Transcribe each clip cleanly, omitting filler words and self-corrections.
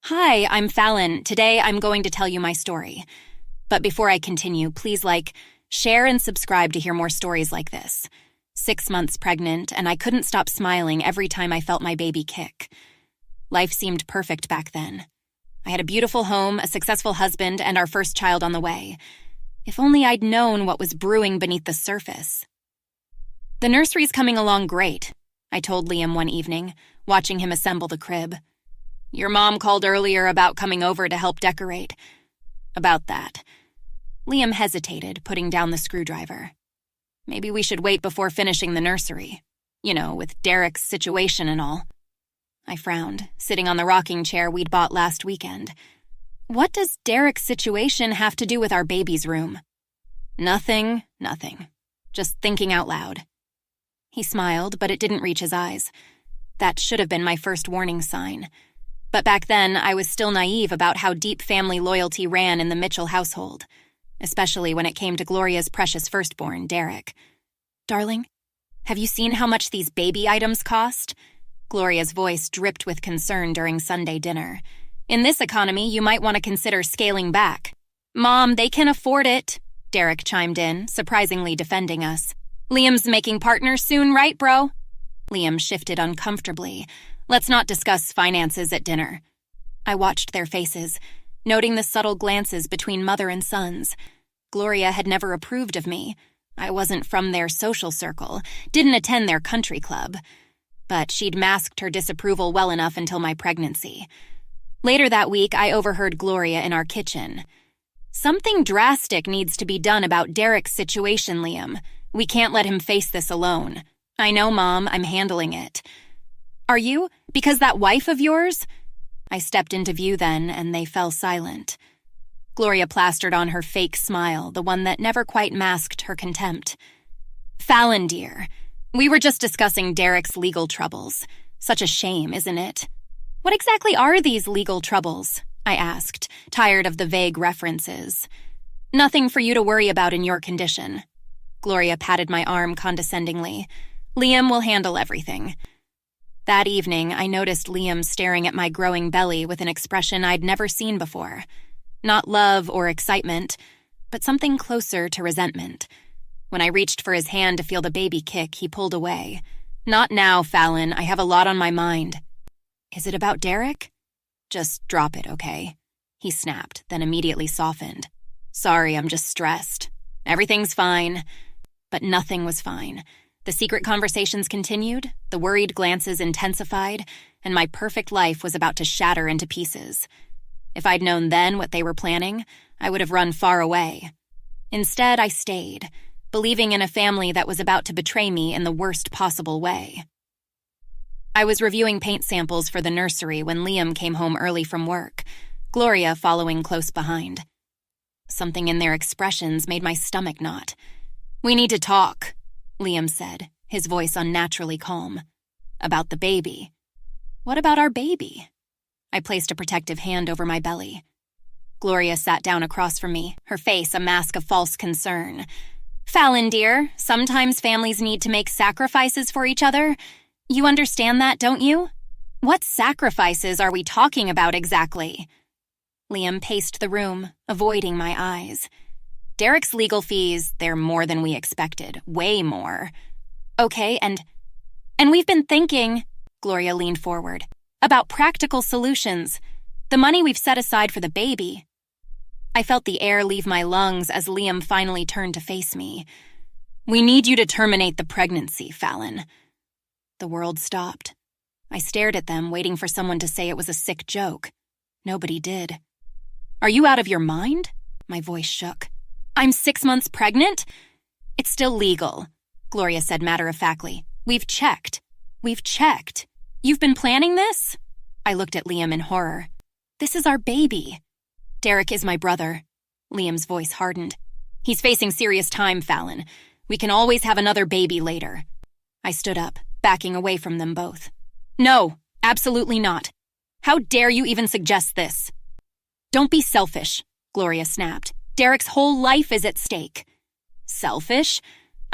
Hi, I'm Fallon. Today I'm going to tell you my story. But before I continue, please share and subscribe to hear more stories like this. 6 months pregnant, and I couldn't stop smiling every time I felt my baby kick. Life seemed perfect back then. I had a beautiful home, a successful husband, and our first child on the way. If only I'd known what was brewing beneath the surface. The nursery's coming along great, I told Liam one evening, watching him assemble the crib. Your mom called earlier about coming over to help decorate. About that. Liam hesitated, putting down the screwdriver. Maybe we should wait before finishing the nursery. With Derek's situation and all. I frowned, sitting on the rocking chair we'd bought last weekend. What does Derek's situation have to do with our baby's room? Nothing. Just thinking out loud. He smiled, but it didn't reach his eyes. That should have been my first warning sign. But back then, I was still naive about how deep family loyalty ran in the Mitchell household, especially when it came to Gloria's precious firstborn, Derek. Darling, have you seen how much these baby items cost? Gloria's voice dripped with concern during Sunday dinner. In this economy, you might want to consider scaling back. Mom, they can afford it, Derek chimed in, surprisingly defending us. Liam's making partners soon, right, bro? Liam shifted uncomfortably. Let's not discuss finances at dinner. I watched their faces, noting the subtle glances between mother and sons. Gloria had never approved of me. I wasn't from their social circle, didn't attend their country club. But she'd masked her disapproval well enough until my pregnancy. Later that week, I overheard Gloria in our kitchen. Something drastic needs to be done about Derek's situation, Liam. We can't let him face this alone. I know, Mom, I'm handling it. Are you? Because that wife of yours? I stepped into view then, and they fell silent. Gloria plastered on her fake smile, the one that never quite masked her contempt. Fallon, dear, we were just discussing Derek's legal troubles. Such a shame, isn't it? What exactly are these legal troubles? I asked, tired of the vague references. Nothing for you to worry about in your condition. Gloria patted my arm condescendingly. Liam will handle everything. That evening, I noticed Liam staring at my growing belly with an expression I'd never seen before. Not love or excitement, but something closer to resentment. When I reached for his hand to feel the baby kick, he pulled away. Not now, Fallon. I have a lot on my mind. Is it about Derek? Just drop it, okay? He snapped, then immediately softened. Sorry, I'm just stressed. Everything's fine. But nothing was fine. The secret conversations continued, the worried glances intensified, and my perfect life was about to shatter into pieces. If I'd known then what they were planning, I would have run far away. Instead, I stayed, believing in a family that was about to betray me in the worst possible way. I was reviewing paint samples for the nursery when Liam came home early from work, Gloria following close behind. Something in their expressions made my stomach knot. We need to talk, Liam said, his voice unnaturally calm. About the baby. What about our baby? I placed a protective hand over my belly. Gloria sat down across from me, her face a mask of false concern. Fallon, dear, sometimes families need to make sacrifices for each other. You understand that, don't you? What sacrifices are we talking about exactly? Liam paced the room, avoiding my eyes. Derek's legal fees, they're more than we expected. Way more. Okay, and we've been thinking, Gloria leaned forward, about practical solutions. The money we've set aside for the baby. I felt the air leave my lungs as Liam finally turned to face me. We need you to terminate the pregnancy, Fallon. The world stopped. I stared at them, waiting for someone to say it was a sick joke. Nobody did. Are you out of your mind? My voice shook. I'm 6 months pregnant? It's still legal, Gloria said matter-of-factly. We've checked. You've been planning this? I looked at Liam in horror. This is our baby. Derek is my brother. Liam's voice hardened. He's facing serious time, Fallon. We can always have another baby later. I stood up, backing away from them both. No, absolutely not. How dare you even suggest this? Don't be selfish, Gloria snapped. Derek's whole life is at stake. Selfish?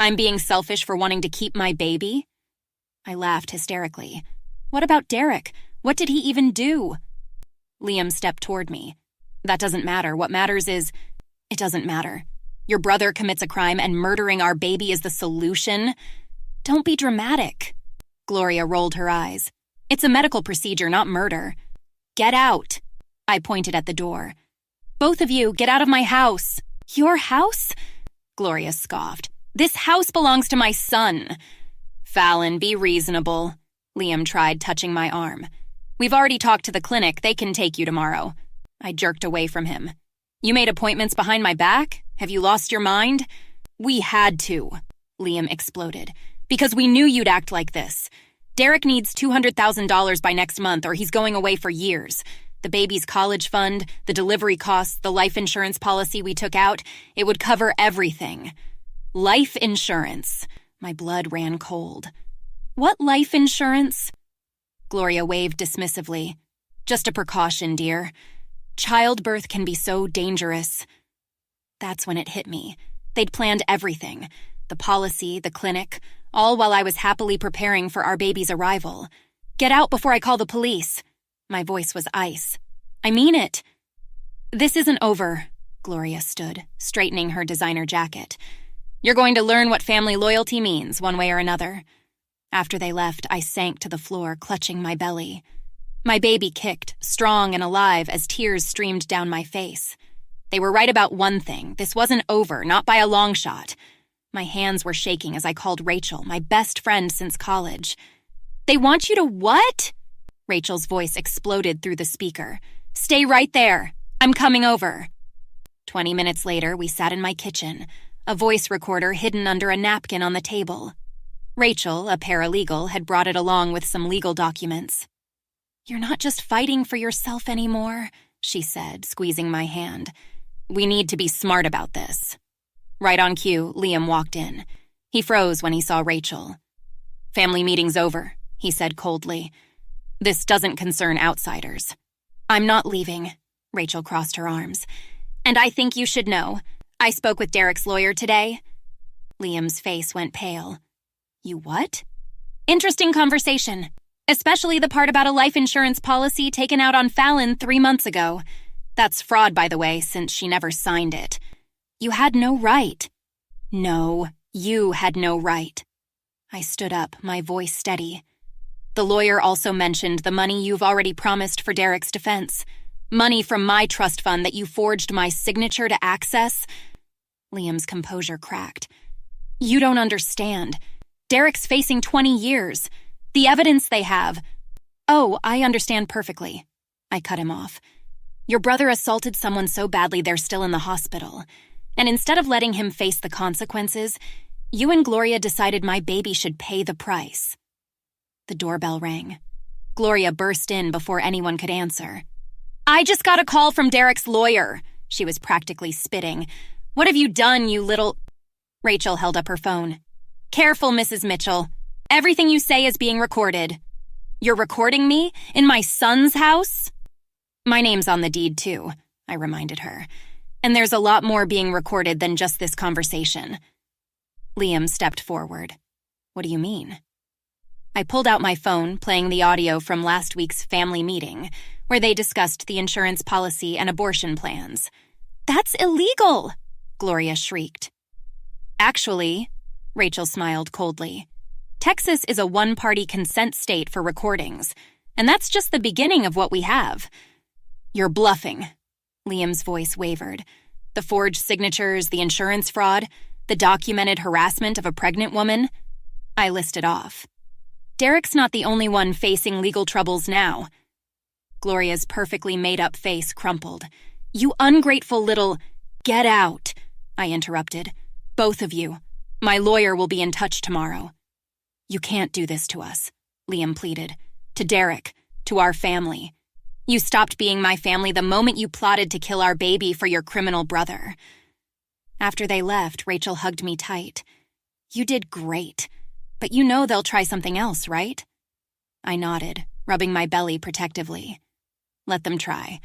I'm being selfish for wanting to keep my baby? I laughed hysterically. What about Derek? What did he even do? Liam stepped toward me. That doesn't matter. What matters is, it doesn't matter. Your brother commits a crime and murdering our baby is the solution? Don't be dramatic. Gloria rolled her eyes. It's a medical procedure, not murder. Get out. I pointed at the door. Both of you, get out of my house. Your house? Gloria scoffed. This house belongs to my son. Fallon, be reasonable. Liam tried, touching my arm. We've already talked to the clinic. They can take you tomorrow. I jerked away from him. You made appointments behind my back? Have you lost your mind? We had to, Liam exploded, because we knew you'd act like this. Derek needs $200,000 by next month or he's going away for years. The baby's college fund, the delivery costs, the life insurance policy we took out, it would cover everything. Life insurance. My blood ran cold. What life insurance? Gloria waved dismissively. Just a precaution, dear. Childbirth can be so dangerous. That's when it hit me. They'd planned everything. The policy, the clinic, all while I was happily preparing for our baby's arrival. Get out before I call the police. My voice was ice. I mean it. This isn't over. Gloria stood, straightening her designer jacket. You're going to learn what family loyalty means, one way or another. After they left, I sank to the floor, clutching my belly. My baby kicked, strong and alive, as tears streamed down my face. They were right about one thing. This wasn't over, not by a long shot. My hands were shaking as I called Rachel, my best friend since college. They want you to what? Rachel's voice exploded through the speaker. Stay right there. I'm coming over. 20 minutes later, we sat in my kitchen, a voice recorder hidden under a napkin on the table. Rachel, a paralegal, had brought it along with some legal documents. You're not just fighting for yourself anymore, she said, squeezing my hand. We need to be smart about this. Right on cue, Liam walked in. He froze when he saw Rachel. Family meeting's over, he said coldly. This doesn't concern outsiders. I'm not leaving, Rachel crossed her arms. And I think you should know. I spoke with Derek's lawyer today. Liam's face went pale. You what? Interesting conversation. Especially the part about a life insurance policy taken out on Fallon 3 months ago. That's fraud, by the way, since she never signed it. You had no right. No, you had no right. I stood up, my voice steady. The lawyer also mentioned the money you've already promised for Derek's defense. Money from my trust fund that you forged my signature to access. Liam's composure cracked. You don't understand. Derek's facing 20 years. The evidence they have. Oh, I understand perfectly. I cut him off. Your brother assaulted someone so badly they're still in the hospital. And instead of letting him face the consequences, you and Gloria decided my baby should pay the price. The doorbell rang. Gloria burst in before anyone could answer. I just got a call from Derek's lawyer. She was practically spitting. What have you done, you little... Rachel held up her phone. Careful, Mrs. Mitchell. Everything you say is being recorded. You're recording me? In my son's house? My name's on the deed, too, I reminded her. And there's a lot more being recorded than just this conversation. Liam stepped forward. What do you mean? I pulled out my phone, playing the audio from last week's family meeting, where they discussed the insurance policy and abortion plans. That's illegal, Gloria shrieked. Actually, Rachel smiled coldly. Texas is a one-party consent state for recordings, and that's just the beginning of what we have. You're bluffing. Liam's voice wavered. The forged signatures, the insurance fraud, the documented harassment of a pregnant woman. I listed off. Derek's not the only one facing legal troubles now. Gloria's perfectly made-up face crumpled. You ungrateful little... Get out, I interrupted. Both of you. My lawyer will be in touch tomorrow. You can't do this to us, Liam pleaded. To Derek, to our family. You stopped being my family the moment you plotted to kill our baby for your criminal brother. After they left, Rachel hugged me tight. You did great, but you know they'll try something else, right? I nodded, rubbing my belly protectively. Let them try.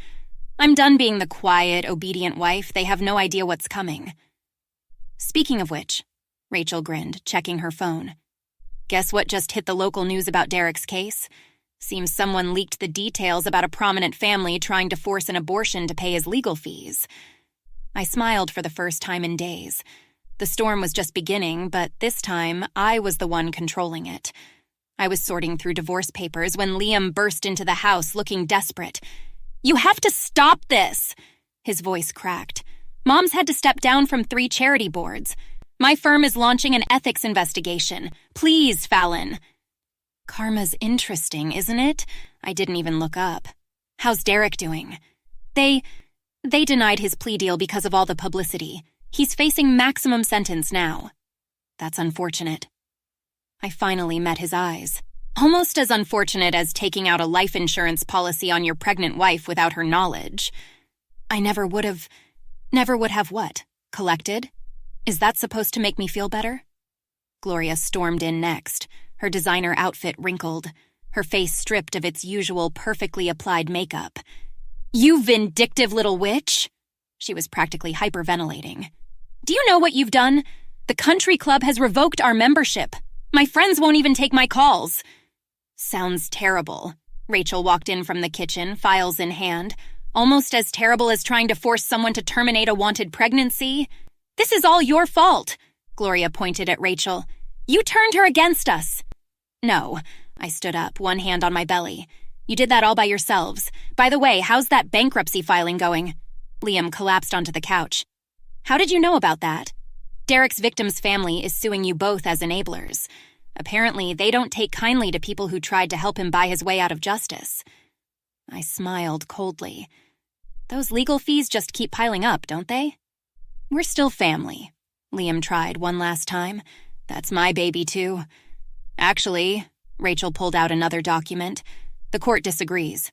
I'm done being the quiet, obedient wife. They have no idea what's coming. Speaking of which, Rachel grinned, checking her phone. Guess what just hit the local news about Derek's case? Seems someone leaked the details about a prominent family trying to force an abortion to pay his legal fees. I smiled for the first time in days. The storm was just beginning, but this time I was the one controlling it. I was sorting through divorce papers when Liam burst into the house looking desperate. "You have to stop this!" His voice cracked. "Mom's had to step down from 3 charity boards. My firm is launching an ethics investigation. Please, Fallon." Karma's interesting, isn't it? I didn't even look up. "How's Derek doing?" They denied his plea deal because of all the publicity. He's facing maximum sentence now. That's unfortunate. I finally met his eyes. Almost as unfortunate as taking out a life insurance policy on your pregnant wife without her knowledge. I never would have what? Collected? Is that supposed to make me feel better? Gloria stormed in next, her designer outfit wrinkled, her face stripped of its usual perfectly applied makeup. "You vindictive little witch!" She was practically hyperventilating. "Do you know what you've done? The country club has revoked our membership. My friends won't even take my calls." Sounds terrible. Rachel walked in from the kitchen, files in hand. Almost as terrible as trying to force someone to terminate a wanted pregnancy. "This is all your fault," Gloria pointed at Rachel. "You turned her against us." "No." I stood up, one hand on my belly. "You did that all by yourselves. By the way, how's that bankruptcy filing going?" Liam collapsed onto the couch. "How did you know about that?" "Derek's victim's family is suing you both as enablers. Apparently, they don't take kindly to people who tried to help him buy his way out of justice." I smiled coldly. "Those legal fees just keep piling up, don't they?" "We're still family." Liam tried one last time. "That's my baby, too." "Actually," Rachel pulled out another document. "The court disagrees.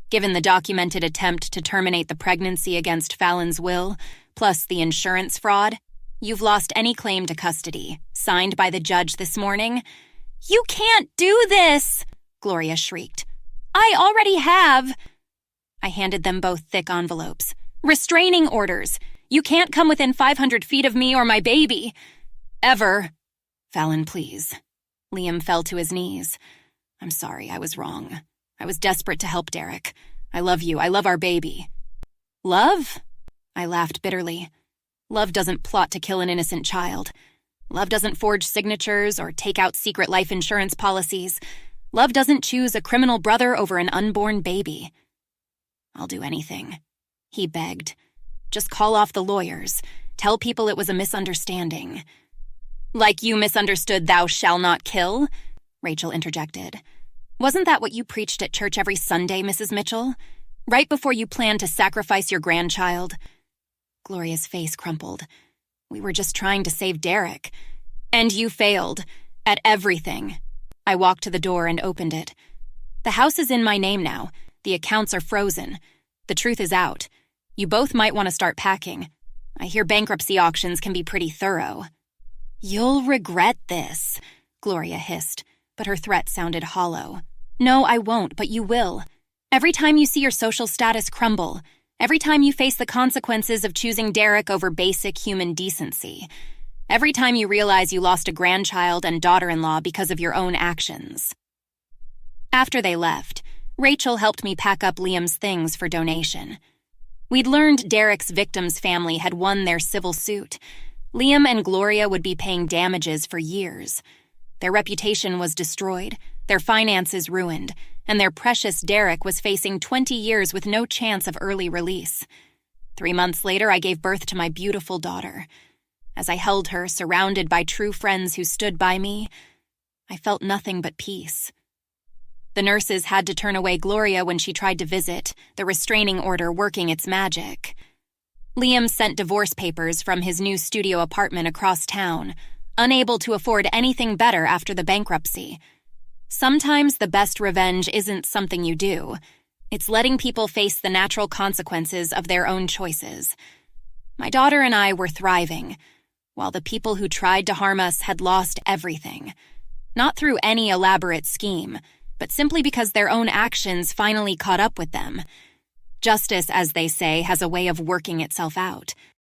Given the documented attempt to terminate the pregnancy against Fallon's will, plus the insurance fraud, you've lost any claim to custody, signed by the judge this morning." "You can't do this!" Gloria shrieked. "I already have." I handed them both thick envelopes. "Restraining orders. You can't come within 500 feet of me or my baby. Ever." "Fallon, please." Liam fell to his knees. "I'm sorry, I was wrong. I was desperate to help Derek. I love you. I love our baby." "Love?" I laughed bitterly. Love doesn't plot to kill an innocent child. Love doesn't forge signatures or take out secret life insurance policies. Love doesn't choose a criminal brother over an unborn baby. "I'll do anything," he begged. "Just call off the lawyers. Tell people it was a misunderstanding." "Like you misunderstood 'thou shalt not kill'?" Rachel interjected. "Wasn't that what you preached at church every Sunday, Mrs. Mitchell? Right before you planned to sacrifice your grandchild?" Gloria's face crumpled. "We were just trying to save Derek. And you failed. At everything." I walked to the door and opened it. "The house is in my name now. The accounts are frozen. The truth is out. You both might want to start packing. I hear bankruptcy auctions can be pretty thorough." "You'll regret this," Gloria hissed, but her threat sounded hollow. "No, I won't, but you will. Every time you see your social status crumble, every time you face the consequences of choosing Derek over basic human decency, every time you realize you lost a grandchild and daughter-in-law because of your own actions." After they left, Rachel helped me pack up Liam's things for donation. We'd learned Derek's victim's family had won their civil suit. Liam and Gloria would be paying damages for years. Their reputation was destroyed, their finances ruined, and their precious Derek was facing 20 years with no chance of early release. 3 months later, I gave birth to my beautiful daughter. As I held her, surrounded by true friends who stood by me, I felt nothing but peace. The nurses had to turn away Gloria when she tried to visit, the restraining order working its magic. Liam sent divorce papers from his new studio apartment across town, unable to afford anything better after the bankruptcy. Sometimes the best revenge isn't something you do. It's letting people face the natural consequences of their own choices. My daughter and I were thriving, while the people who tried to harm us had lost everything. Not through any elaborate scheme, but simply because their own actions finally caught up with them. Justice, as they say, has a way of working itself out.